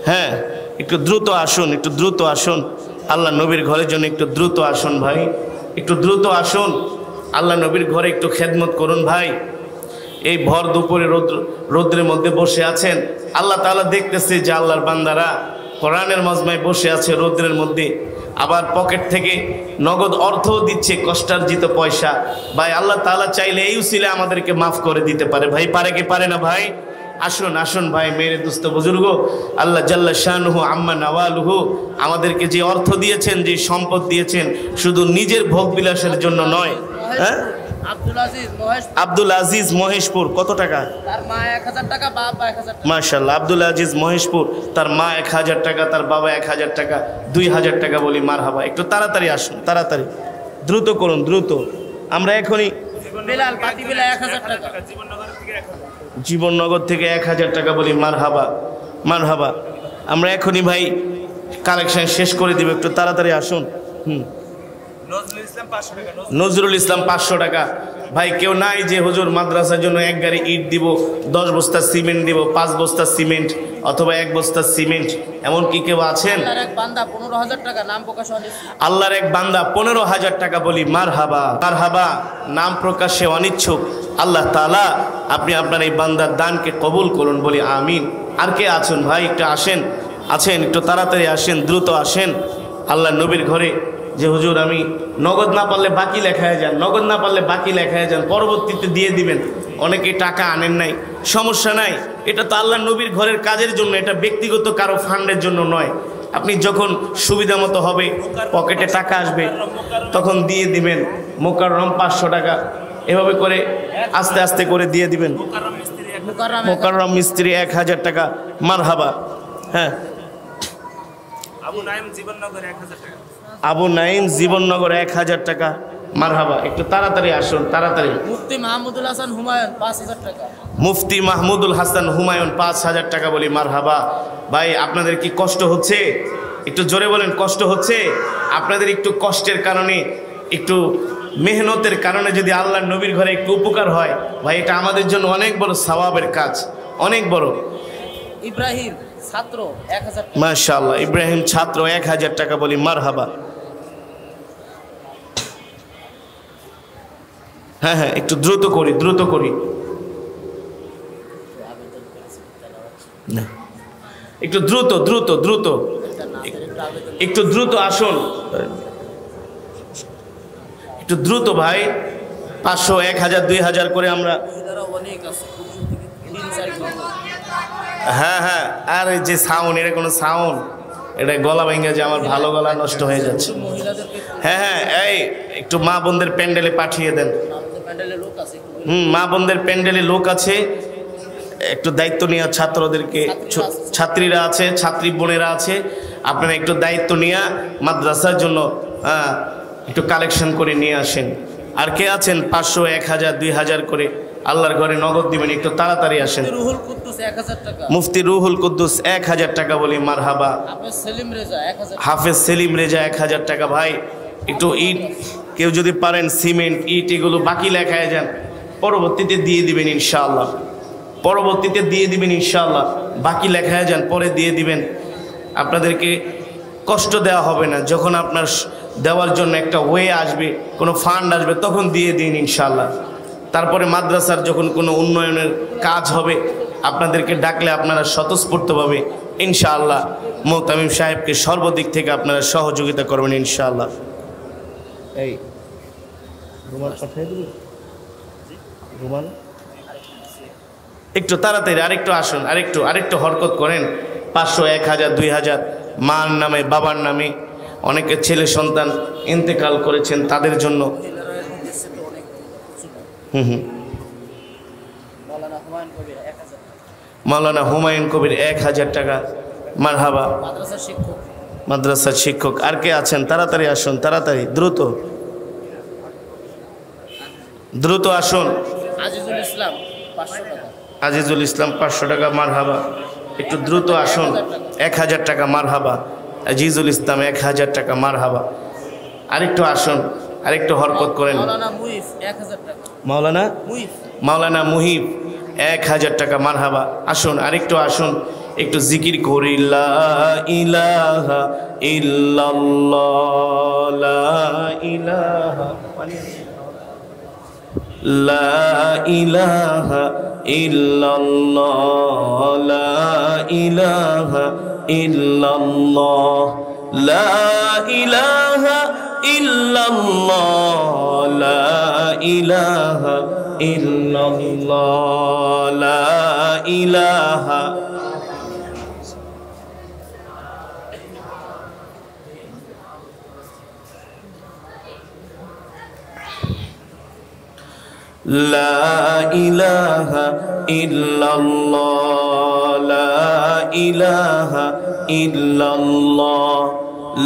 হ্যাঁ একটু দ্রুত আসুন, একটু দ্রুত আসুন, আল্লাহ নবীর ঘরের জন্য একটু দ্রুত আসুন ভাই, একটু দ্রুত আসুন, আল্লাহ নবীর ঘরে একটু খেদমত করুন ভাই। এই ভর দুপুরে রৌদ্রের মধ্যে বসে আছেন, আল্লাহ তাআলা দেখতেছে যে আল্লাহর বান্দারা কোরআনের মজমায় বসে আছে রৌদ্রের মধ্যে, আবার পকেট থেকে নগদ অর্থও দিচ্ছে, কষ্টার্জিত পয়সা। ভাই আল্লাহ তাআলা চাইলে এই উসিলে আমাদেরকে মাফ করে দিতে পারে ভাই। পারে কি পারে না ভাই? আসুন আসুন ভাই, মেরে দোস্ত বুজুর্গ, আল্লাহ জাল্লা শানুহু আম্মা নওয়ালুহু আমাদেরকে যে অর্থ দিয়েছেন, যে সম্পদ দিয়েছেন, শুধু নিজের ভোগ বিলাসের জন্য নয়। হ্যাঁ আব্দুল আজিজ মহেশপুর কত টাকা? তার মা 1000 টাকা, বাবা 1000 টাকা। মাশাআল্লাহ। আব্দুল আজিজ মহেশপুর, তার মা 1000 টাকা, তার বাবা 1000 টাকা, 2000 টাকা বলি মারহাবা। একটু তাড়াতাড়ি আসুন, তাড়াতাড়ি, দ্রুত করুন, দ্রুত। আমরা এখনই বেলাল পাতি বেলা 1000 টাকা, জীবননগর থেকে 1000 টাকা বলি মারহাবা, মারহাবা। আমরা এখনই ভাই কালেকশন শেষ করে দিব, একটু তাড়াতাড়ি আসুন। নজরুল ইসলাম 500 টাকা। ভাই কেউ নাই যে হুজুর মাদ্রাসার জন্য 1 গাড়ি ইট দিব, 10 বস্তা সিমেন্ট দিব, 5 বস্তা সিমেন্ট অথবা 1 বস্তা সিমেন্ট, এমন কি কেউ আছেন? আল্লাহর এক বান্দা 15000 টাকা, নাম প্রকাশ অনিচ্ছুক। আল্লাহর এক বান্দা 15000 টাকা বলি মারহাবা, মারহাবা। নাম প্রকাশে অনিচ্ছুক। আল্লাহ তাআলা আপনি আপনার এই বান্দার দানকে কবুল করুন বলি আমিন। আর কে আছেন ভাই? একটু আসেন, আছেন, একটু তাড়াতাড়ি আসেন, দ্রুত আসেন। আল্লাহ নবীর ঘরে যে হুজুর আমি নগদ না পারলে বাকি লেখায় যান, নগদ না পারলে বাকি লেখায় যান, পরবর্তীতে দিয়ে দিবেন। অনেকে টাকা আনেন নাই, সমস্যা নাই, এটা তো আল্লাহ নবীর ঘরের কাজের জন্য, এটা ব্যক্তিগত কারো ফান্ডের জন্য নয়। আপনি যখন সুবিধা মতো হবে, পকেটে টাকা আসবে, তখন দিয়ে দিবেন। মোকাররম 500 টাকা, এভাবে করে আস্তে আস্তে করে দিয়ে দিবেন। মোকাররম মিস্ত্রি 1000 টাকা মারহাবা। হ্যাঁ আবু নাইম জীবননগর 1000 টাকা, আবু নাইম জীবননগর 1000 টাকা মারহাবা। একটু তাড়াতাড়ি আসুন, তাড়াতাড়ি। মুফতি মাহমুদুল হাসান হুমায়ুন 5000 টাকা, মুফতি মাহমুদুল হাসান হুমায়ুন 5000 টাকা বলি মারহাবা। ভাই আপনাদের কি কষ্ট হচ্ছে? একটু জোরে বলেন, কষ্ট হচ্ছে? আপনাদের একটু কষ্টের কারণে, একটু মেহনতের কারণে যদি আল্লাহর নবীর ঘরে একটু উপকার হয় ভাই, এটা আমাদের জন্য অনেক বড় সওয়াবের কাজ, অনেক বড়। ইব্রাহিম ছাত্র 1000 টাকা, মাশাআল্লাহ। ইব্রাহিম ছাত্র 1000 টাকা বলি মারহাবা। হ্যাঁ হ্যাঁ একটু দ্রুত করি, দ্রুত করি, একটু দ্রুত দ্রুত দ্রুত, একটু দ্রুত আসুন, একটু দ্রুত ভাই। 500, 1000, 2000 করে আমরা। হ্যাঁ হ্যাঁ, আর যে সাউন্ড, এটা কোনো সাউন্ড, এটা গলা ভেঙে যে আমার ভালো গলা নষ্ট হয়ে যাচ্ছে। হ্যাঁ হ্যাঁ, এই একটু মা বোনদের প্যান্ডেলে পাঠিয়ে দেন। মা বোনদের প্যান্ডেলে লোক আছে, একটু দায়িত্ব নিয়ে ছাত্রদেরকে, ছাত্রীরা আছে, ছাত্রী বোনেরা আছে, আপনারা একটু দায়িত্ব নিয়ে মাদ্রাসার জন্য একটু কালেকশন করে নিয়ে আসেন। আর কে আছেন 500, 1000, 2000 করে আল্লাহর ঘরে নগদ দিবেন, একটু তাড়াতাড়ি আসেন। মুফতি রুহুল কুদ্দুস 1000 টাকা বলি মারহাবা। হাফেজ সেলিম রেজা 1000 টাকা। ভাই একটু ইট, কেউ যদি পারেন সিমেন্ট, ইট, এগুলো বাকি লেখায় যান, পরবর্তীতে দিয়ে দিবেন ইনশাআল্লাহ, পরবর্তীতে দিয়ে দিবেন ইনশাআল্লাহ। বাকি লেখায় যান, পরে দিয়ে দিবেন। আপনাদেরকে কষ্ট দেওয়া হবে না। যখন আপনার দেওয়ার জন্য একটা ওয়ে আসবে, কোনো ফান্ড আসবে, তখন দিয়ে দিন ইনশাআল্লাহ। তারপরে মাদ্রাসার যখন কোনো উন্নয়নের কাজ হবে আপনাদেরকে ডাকলে আপনারা স্বতঃস্ফূর্তভাবে ইনশাআল্লাহ মুহতামিম সাহেবকে সর্বদিক থেকে আপনারা সহযোগিতা করবেন ইনশাআল্লাহ। এই রুমাল পাঠিয়ে দিবি, রুমাল একটু তাড়াতাড়ি আরেকটু আসুন, আরেকটু হরকত করেন। 500, 1000, 2000 মার নামে বাবার নামে অনেকে ছেলে সন্তান ইন্তেকাল করেছেন তাদের জন্য। মাওলানা হুমায়ুন কবির 1000 টাকা। মারহাবা। মাদ্রাসার শিক্ষক আর কে আছেন? তাড়াতাড়ি আসুন, তাড়াতাড়ি দ্রুত আসুন। আজিজুল ইসলাম 500 টাকা। মারহাবা। একটু দ্রুত আসুন। 1000 টাকা। মারহাবা। আজিজুল ইসলাম 1000 টাকা। মারহাবা। আরেকটু আসুন, আরেকটু হরকত করেন। মাওলানা মুহিব 1000 টাকা। মারহাবা। আসুন, আরেকটু আসুন, একটু জিকির করি। লা ইলাহা ইল্লাল্লাহ, লা ইলাহা, লা ইলাহা ইল্লাল্লাহ, লা ইলাহা ইল্লাল্লাহ, লা ইলাহা ইল্লাল্লাহ, লা ইলাহা ইল্লাল্লাহ, লা ইলাহা। লা ইলাহা ইল্লাল্লাহ, লা ইলাহা ইল্লাল্লাহ,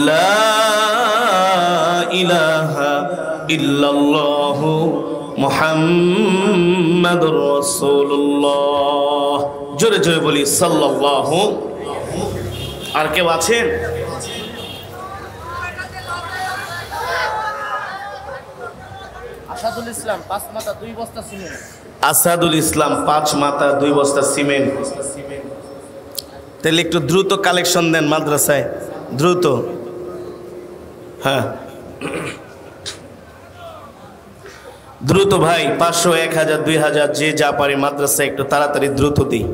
লা ইলাহা ইল্লাল্লাহ মুহাম্মাদুর রাসূলুল্লাহ। জোরে জোরে বলি সাল্লাল্লাহু। আর কেউ আছেন? আসাদুল ইসলাম 5 মাথা 2 বস্তা সিমেন্ট। আসাদুল ইসলাম 5 মাথা 2 বস্তা সিমেন্ট। তাহলে একটু দ্রুত কালেকশন দেন মাদ্রাসায়, দ্রুত। হ্যাঁ দ্রুত ভাই, 500, 1000, 2000 যে যা পারে মাদ্রাসায় একটু তাড়াতাড়ি দ্রুত দিই।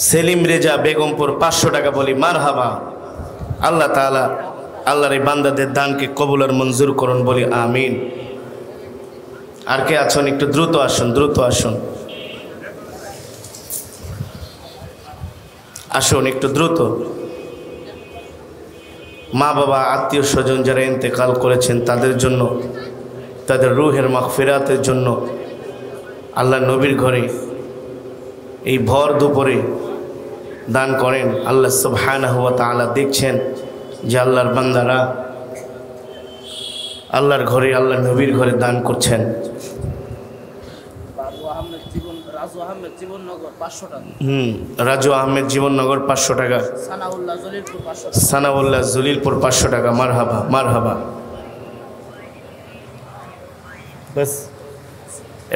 সেলিম রেজা বেগমপুর 500 টাকা বলি। মারহাবা। আল্লাহ তাআলা আল্লাহর এই বান্দাদের দানকে কবুল আর মঞ্জুর করুন বলি আমিন। আর কে আছেন? একটু দ্রুত আসুন, আসুন একটু দ্রুত। মা বাবা আত্মীয় স্বজন যারা ইন্তেকাল করেছেন তাদের জন্য, তাদের রুহের মাগফিরাতের জন্য আল্লাহ নবীর ঘরে এই ভর দুপুরে দান করেন। আল্লাহ সুবহানাহু ওয়া তাআলা দেখছেন যে আল্লাহর বান্দারা আল্লাহর ঘরে, আল্লাহ নবীর ঘরে দান করছেন। রাজু আহমেদ জীবননগর 500 টাকা। সানাউল্লাহ জলিলপুর 500 টাকা। মারহাবা, মারহাবা। বাস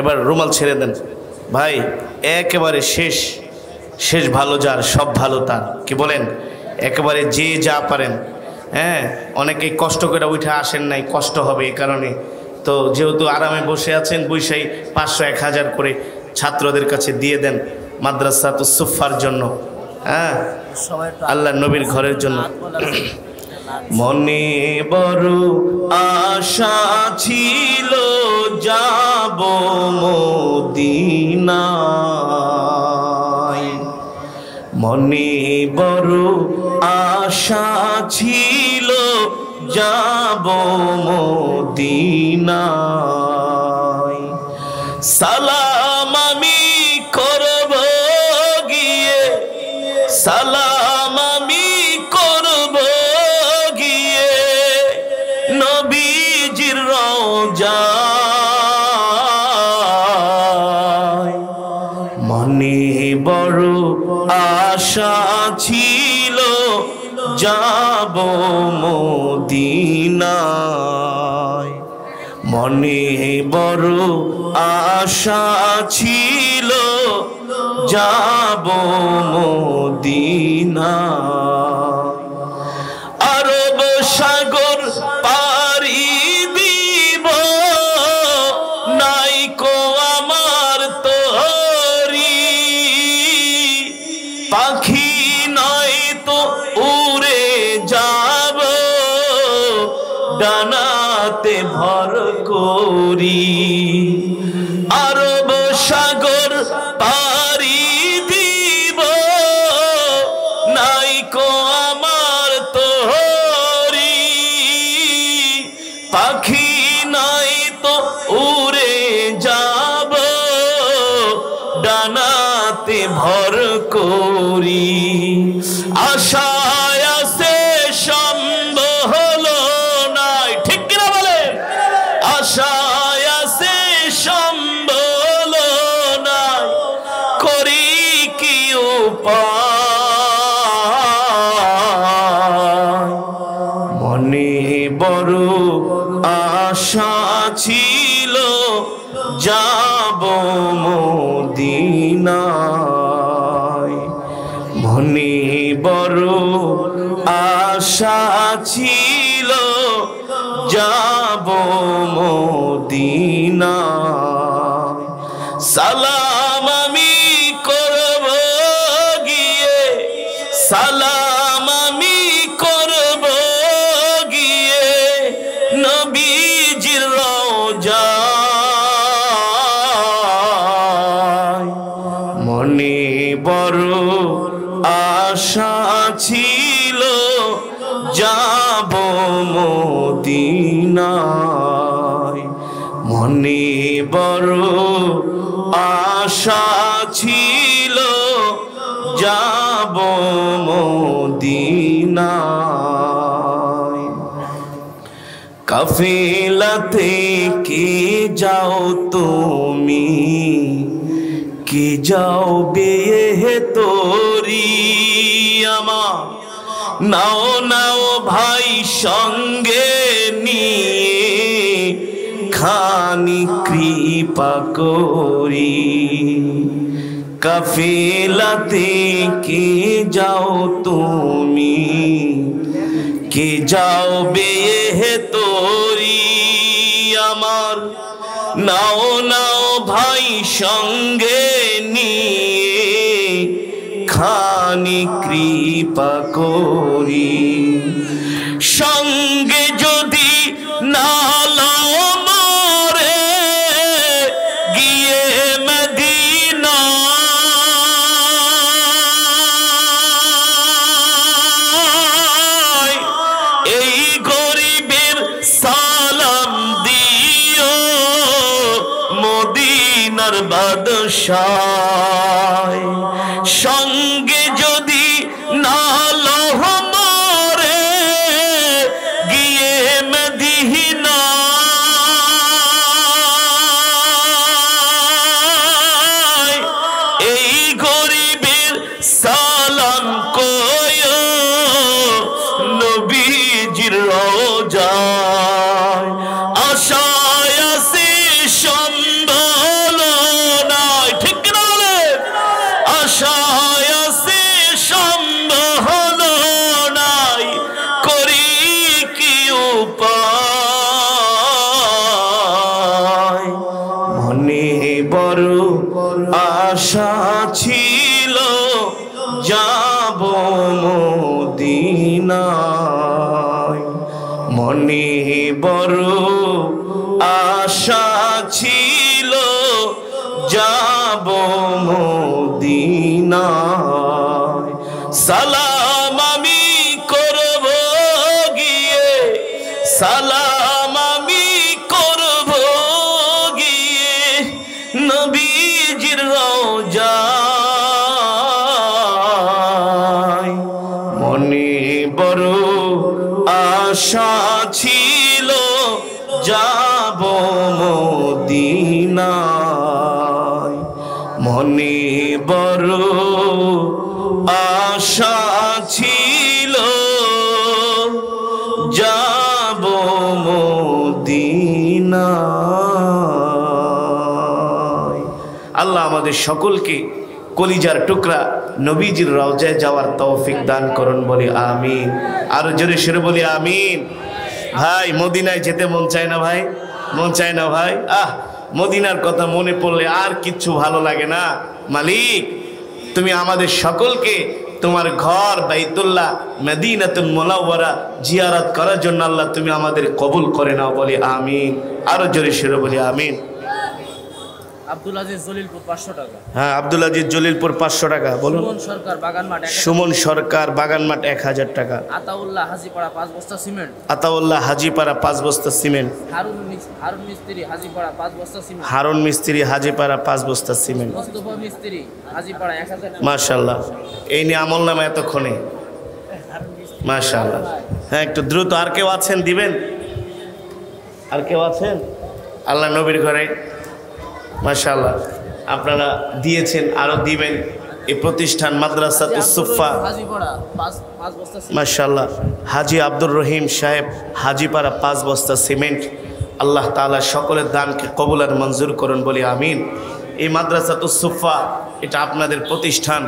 এবার রুমাল ছেড়ে দেন ভাই। একেবারে শেষ ভালো যার, সব ভালো তার। কি বলেন? একেবারে যে যা পারেন। হ্যাঁ, অনেকেই কষ্ট করে উঠে আসেন নাই, কষ্ট হবে এই কারণে। তো যেহেতু আরামে বসে আছেন, বৈশাই 500, 1000 করে ছাত্রদের কাছে দিয়ে দেন মাদ্রাসা তো সুফার জন্য। হ্যাঁ, আল্লাহ নবীর ঘরের জন্য। মনে বড় আশা ছিল যাব মদিনায়, মনে বড় আশা ছিল যাব মদিনায়। সালাম আমি করব গিয়ে, সালাম আমি করব গিয়ে নবীজির রওজায়। মনে বড় আশা ছিল যাব মদিনায়, মনে বড় আশা ছিল যাব মদিনা। আরব সাগর পাড়ি দিব, নাই কো আমার তরি, পাখি নয় তো উড়ে যাব, ডানাতে ভর করি। আরব সাগর পাড়ি দিব, নাই কো আমার তরি, পাখি নাই তো উড়ে যাব, ডানাতে ভর করি। আশায় আছে সম্বল নাই, ঠিক কিনা বলেন? আশায় আছে সম্বল নাই, করি কি উপায়। মনে বড় আশা ছিল, যাব মদিনায়। মনে বড় আশা ছিল, যাব মদিনায়। সালাম আমি করব গিয়ে, সালাম আমি করব গিয়ে, নবীজির রওজায়। মনে বড় আশা ছিল, যাব মদিনায়। মনে বড় আশা ছিল, যাব মদিনায়। কাফেলাতে কে যাও তুমি, কে যাও বিয়ে তোরি আমার। নাও নাও ভাই সঙ্গে নিয়ে, খানি কৃপা করি। কাফেলাতে কে যাও তুমি, কে যাও বিয়ে তোরি আমার। নাও নাও ভাই সঙ্গে নিয়ে, খানি কৃপা করি। সঙ্গে যদি না লও মোরে, গিয়ে মদিনা এই গরিবের সালাম দিও, মদিনার বাদশাহ। সঙ্গে যদি না লও মোরে, গিয়ে মদিনা এই গরিবের সালাম কয়ো, নবীজির রওজায়। আশায় আছে সম্বল নাই, ঠিক না বলেন? আশায় আছে সম্বল নাই, করি কি উপায়। মনে বড় আশা ছিল, যাব মদিনায়। মনে বড় আশা ছিল, যাব মদিনায়। সালাম আমি করব গিয়ে, সালাম আমি করব গিয়ে, নবীজির রওজায়। মনে বড় আশা ছিল, যাব মদিনায়। মনে বড় আশা ছিল, যাব মদিনায়। আল্লাহ আমাদের সকলকে কলিজার টুকরা নবীজির রওজায় যাওয়ার তৌফিক দান করুন, বলি আমিন। আরো জোরে সরে বলি আমিন। ভাই মদিনায় যেতে মন চায় না ভাই? মন চায় না ভাই? মদিনার কথা মনে পড়লে আর কিচ্ছু ভালো লাগে না। মালিক তুমি আমাদের সকলকে তোমার ঘর বাইতুল্লাহ মদিনাতুল মুনাওয়ারা জিয়ারত করার জন্য আল্লাহ তুমি আমাদের কবুল করে নাও, বলি আমিন। আরো জোরে সরে বলি আমিন। আব্দুল আজিজ জলিলপুর 500 টাকা। হ্যাঁ, আব্দুল আজিজ জলিলপুর 500 টাকা। বলুন। সুমন সরকার বাগানমাঠ 1000 সুমন সরকার বাগানমাঠ 1000 টাকা। আতাউল্লাহ হাজিপাড়া 5 বস্তা সিমেন্ট। আতাউল্লাহ হাজিপাড়া 5 বস্তা সিমেন্ট। হারুন মিস্ত্রি হাজিপাড়া 5 বস্তা সিমেন্ট। হারুন মিস্ত্রি হাজিপাড়া 5 বস্তা সিমেন্ট। মোস্তফা মিস্ত্রি হাজিপাড়া 1000 টাকা। মাশাআল্লাহ, এই নিয়ে আমল নামা এতক্ষণে। মাশাআল্লাহ। হ্যাঁ, একটু দ্রুত। আর কেউ আছেন দিবেন? আর কেউ আছেন? আল্লাহ নবীর ঘরে মাশাআল্লাহ আপনারা দিয়েছেন, আরো দিবেন। এই প্রতিষ্ঠান মাদ্রাসাতুস সুফা হাজিপাড়া 5 বস্তা সিমেন্ট। মাশাআল্লাহ। হাজি আব্দুর রহিম সাহেব হাজিপাড়া 5 বস্তা সিমেন্ট। আল্লাহ তাআলা সকলের দানকে কবুল আর মঞ্জুর করুন, বলি আমিন। এই মাদ্রাসাতুস সুফা এটা আপনাদের প্রতিষ্ঠান।